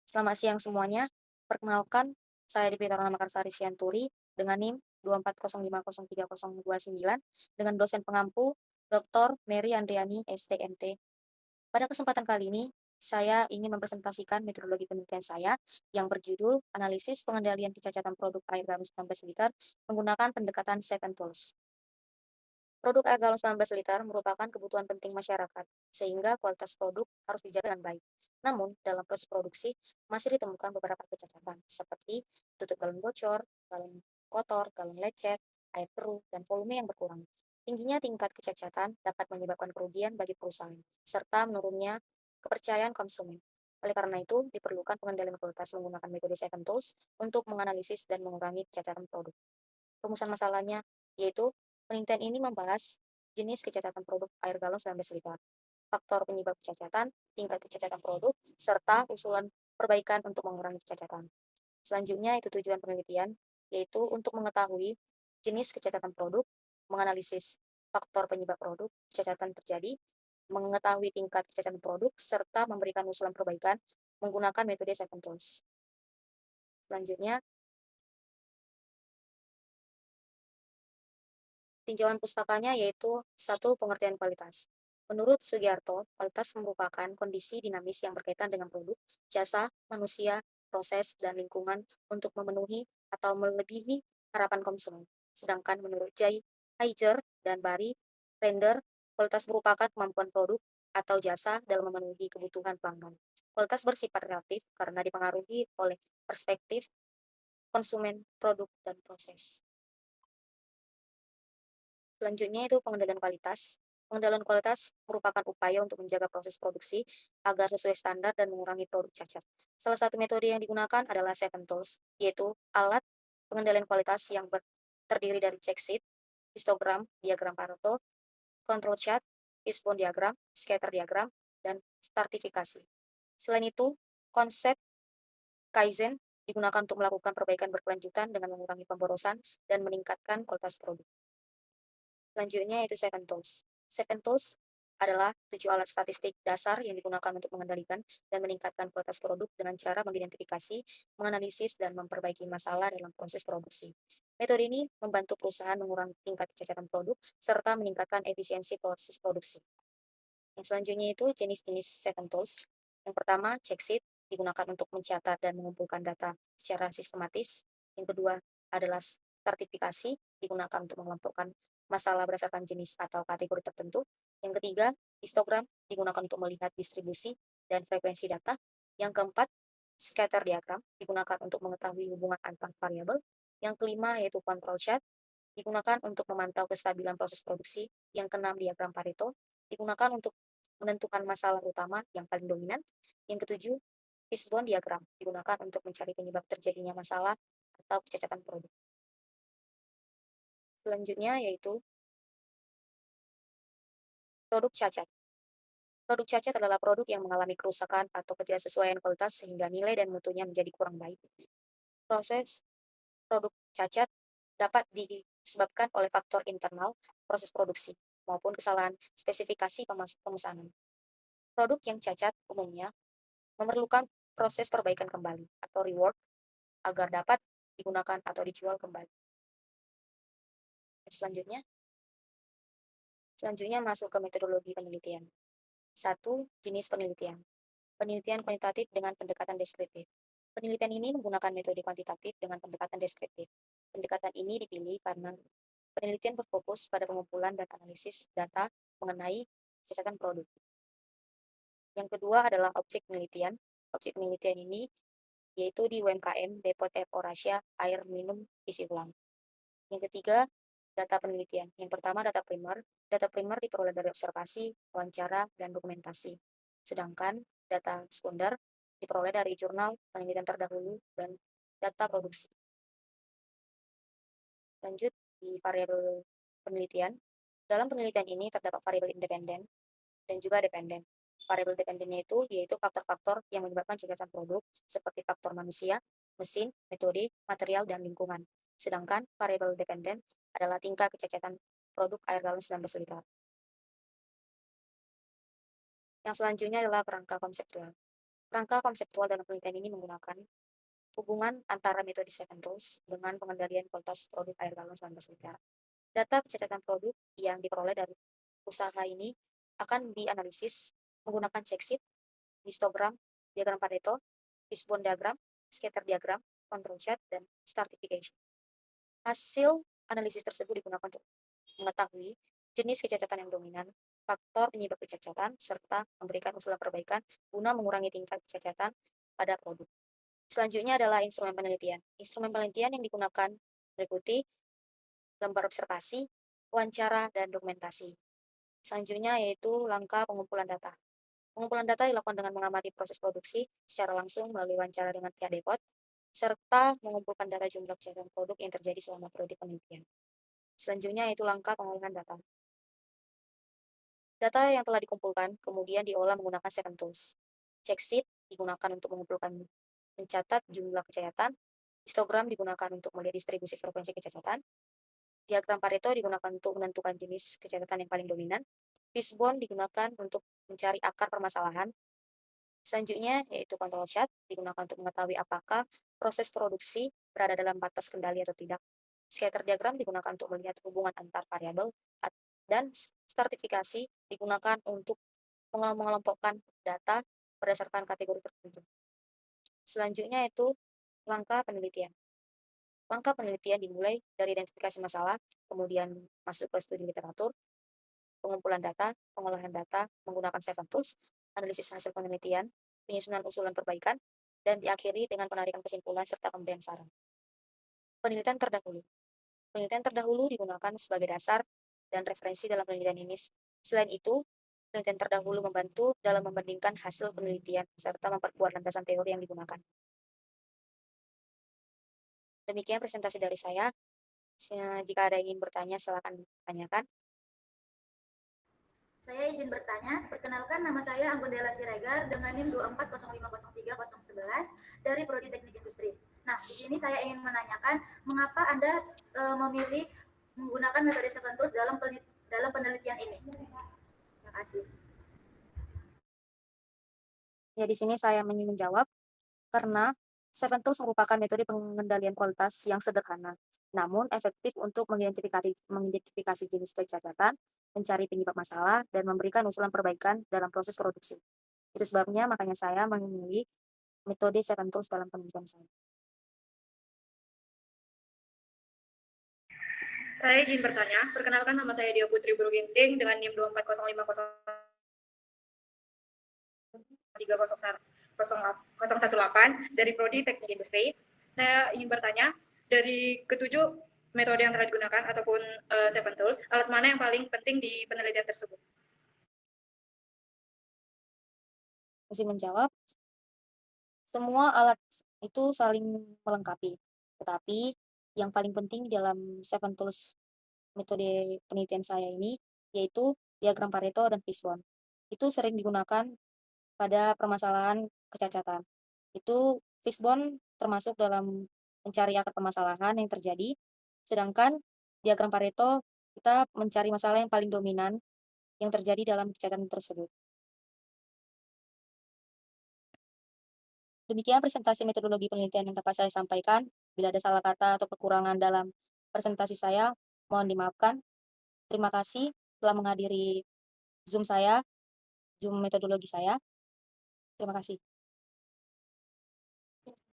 Selamat siang semuanya. Perkenalkan, saya Dipita Makarsari Sianturi dengan NIM 240503029 dengan dosen pengampu Dr. Mary Andriani, STMT. Pada kesempatan kali ini, saya ingin mempresentasikan metodologi penelitian saya yang berjudul Analisis Pengendalian Kecacatan Produk Air Galon 19 liter menggunakan pendekatan Seven Tools. Produk air galon 19 liter merupakan kebutuhan penting masyarakat, sehingga kualitas produk harus dijaga dengan baik. Namun, dalam proses produksi, masih ditemukan beberapa kecacatan, seperti tutup galon bocor, galon kotor, galon lecet, air keruh, dan volume yang berkurang. Tingginya tingkat kecacatan dapat menyebabkan kerugian bagi perusahaan, serta menurunnya kepercayaan konsumen. Oleh karena itu, diperlukan pengendalian kualitas menggunakan metode Seven Tools untuk menganalisis dan mengurangi kecacatan produk. Rumusan masalahnya yaitu penelitian ini membahas jenis kecacatan produk air galon 19 liter, faktor penyebab kecacatan, tingkat kecacatan produk, serta usulan perbaikan untuk mengurangi kecacatan. Selanjutnya itu tujuan penelitian, yaitu untuk mengetahui jenis kecacatan produk, menganalisis faktor penyebab produk kecacatan terjadi, mengetahui tingkat kecacatan produk, serta memberikan usulan perbaikan menggunakan metode Seven Tools. Selanjutnya, tinjauan pustakanya yaitu satu pengertian kualitas. Menurut Sugiarto, kualitas merupakan kondisi dinamis yang berkaitan dengan produk, jasa, manusia, proses, dan lingkungan untuk memenuhi atau melebihi harapan konsumen. Sedangkan menurut Jay, Heiger, dan Barry Render, kualitas merupakan kemampuan produk atau jasa dalam memenuhi kebutuhan pelanggan. Kualitas bersifat relatif karena dipengaruhi oleh perspektif konsumen, produk, dan proses. Selanjutnya itu pengendalian kualitas. Pengendalian kualitas merupakan upaya untuk menjaga proses produksi agar sesuai standar dan mengurangi produk cacat. Salah satu metode yang digunakan adalah Seven Tools, yaitu alat pengendalian kualitas yang terdiri dari check sheet, histogram, diagram Pareto, control chart, fishbone diagram, scatter diagram, dan stratifikasi. Selain itu, konsep Kaizen digunakan untuk melakukan perbaikan berkelanjutan dengan mengurangi pemborosan dan meningkatkan kualitas produk. Selanjutnya yaitu Seven Tools. Seven Tools adalah 7 alat statistik dasar yang digunakan untuk mengendalikan dan meningkatkan kualitas produk dengan cara mengidentifikasi, menganalisis, dan memperbaiki masalah dalam proses produksi. Metode ini membantu perusahaan mengurangi tingkat kecacatan produk serta meningkatkan efisiensi proses produksi. Yang selanjutnya itu jenis-jenis Seven Tools. Yang pertama, check sheet digunakan untuk mencatat dan mengumpulkan data secara sistematis. Yang kedua adalah stratifikasi digunakan untuk mengelompokkan masalah berdasarkan jenis atau kategori tertentu. Yang ketiga, histogram digunakan untuk melihat distribusi dan frekuensi data. Yang keempat, scatter diagram digunakan untuk mengetahui hubungan antar variabel. Yang kelima yaitu control chart digunakan untuk memantau kestabilan proses produksi. Yang keenam, diagram Pareto digunakan untuk menentukan masalah utama yang paling dominan. Yang ketujuh, fishbone diagram digunakan untuk mencari penyebab terjadinya masalah atau kecacatan produk. Selanjutnya yaitu produk cacat. Produk cacat adalah produk yang mengalami kerusakan atau ketidaksesuaian kualitas sehingga nilai dan mutunya menjadi kurang baik. Proses produk cacat dapat disebabkan oleh faktor internal proses produksi maupun kesalahan spesifikasi pemesanan. Produk yang cacat umumnya memerlukan proses perbaikan kembali atau rework agar dapat digunakan atau dijual kembali. Selanjutnya, selanjutnya masuk ke metodologi penelitian. Satu, jenis penelitian. Penelitian kuantitatif dengan pendekatan deskriptif. Penelitian ini menggunakan metode kuantitatif dengan pendekatan deskriptif. Pendekatan ini dipilih karena penelitian berfokus pada pengumpulan dan analisis data mengenai kecacatan produk. Yang kedua adalah objek penelitian. Objek penelitian ini yaitu di UMKM, Depot Air Eurasia, air minum isi ulang. Yang ketiga, data penelitian. Yang pertama, data primer. Data primer diperoleh dari observasi, wawancara, dan dokumentasi. Sedangkan data sekunder diperoleh dari jurnal penelitian terdahulu dan data produksi. Lanjut di variabel penelitian. Dalam penelitian ini terdapat variabel independen dan juga dependen. Variabel dependennya itu yaitu faktor-faktor yang menyebabkan kecacatan produk seperti faktor manusia, mesin, metode, material, dan lingkungan. Sedangkan variabel dependen adalah tingkat kecacatan produk air galon 19 liter. Yang selanjutnya adalah kerangka konseptual. Rangka konseptual dalam penelitian ini menggunakan hubungan antara metode Seven Tools dengan pengendalian kualitas produk air galon 19 liter. Data kecacatan produk yang diperoleh dari usaha ini akan dianalisis menggunakan check sheet, histogram, diagram Pareto, fishbone diagram, scatter diagram, control chart, dan stratification. Hasil analisis tersebut digunakan untuk mengetahui jenis kecacatan yang dominan, faktor penyebab kecacatan, serta memberikan usulan perbaikan guna mengurangi tingkat kecacatan pada produk. Selanjutnya adalah instrumen penelitian. Instrumen penelitian yang digunakan berikuti gambar observasi, wawancara, dan dokumentasi. Selanjutnya yaitu langkah pengumpulan data. Pengumpulan data dilakukan dengan mengamati proses produksi secara langsung melalui wawancara dengan pihak depot, serta mengumpulkan data jumlah kecacatan produk yang terjadi selama periode penelitian. Selanjutnya yaitu langkah pengolahan data. Data yang telah dikumpulkan kemudian diolah menggunakan Seven Tools. Check sheet digunakan untuk mengumpulkan mencatat jumlah kecacatan, histogram digunakan untuk melihat distribusi frekuensi kecacatan, diagram Pareto digunakan untuk menentukan jenis kecacatan yang paling dominan, fishbone digunakan untuk mencari akar permasalahan. Selanjutnya yaitu control chart digunakan untuk mengetahui apakah proses produksi berada dalam batas kendali atau tidak. Scatter diagram digunakan untuk melihat hubungan antar variabel dan stratifikasi digunakan untuk mengelompokkan data berdasarkan kategori tertentu. Selanjutnya itu langkah penelitian. Langkah penelitian dimulai dari identifikasi masalah, kemudian masuk ke studi literatur, pengumpulan data, pengolahan data menggunakan Seven Tools, analisis hasil penelitian, penyusunan usulan perbaikan, dan diakhiri dengan penarikan kesimpulan serta pemberian saran. Penelitian terdahulu. Penelitian terdahulu digunakan sebagai dasar dan referensi dalam penelitian ini. Selain itu, penelitian terdahulu membantu dalam membandingkan hasil penelitian serta memperkuat landasan teori yang digunakan. Demikian presentasi dari saya. Jika ada yang ingin bertanya, silakan tanyakan. Saya izin bertanya, perkenalkan nama saya Anggun Dela Siregar dengan NIM 240503011 dari Prodi Teknik Industri. Nah, di sini saya ingin menanyakan, mengapa Anda memilih menggunakan metode Seven Tools dalam penelitian ini? Terima kasih. Ya, di sini saya ingin menjawab karena Seven Tools merupakan metode pengendalian kualitas yang sederhana, namun efektif untuk mengidentifikasi jenis kecacatan, mencari penyebab masalah, dan memberikan usulan perbaikan dalam proses produksi. Itu sebabnya makanya saya memilih metode Seven Tools dalam penelitian saya. Saya izin bertanya, perkenalkan nama saya Dia Putri Buruginting dengan NIM 240503018 dari Prodi Teknik Industri. Saya ingin bertanya, dari ketujuh metode yang telah digunakan ataupun Seven Tools, alat mana yang paling penting di penelitian tersebut? Izin menjawab, semua alat itu saling melengkapi, tetapi yang paling penting dalam Seven Tools metode penelitian saya ini yaitu diagram Pareto dan fishbone. Itu sering digunakan pada permasalahan kecacatan. Itu fishbone termasuk dalam mencari akar permasalahan yang terjadi, sedangkan diagram Pareto kita mencari masalah yang paling dominan yang terjadi dalam kecacatan tersebut. Demikian presentasi metodologi penelitian yang dapat saya sampaikan. Bila ada salah kata atau kekurangan dalam presentasi saya, mohon dimaafkan. Terima kasih telah menghadiri Zoom saya, Zoom metodologi saya. Terima kasih.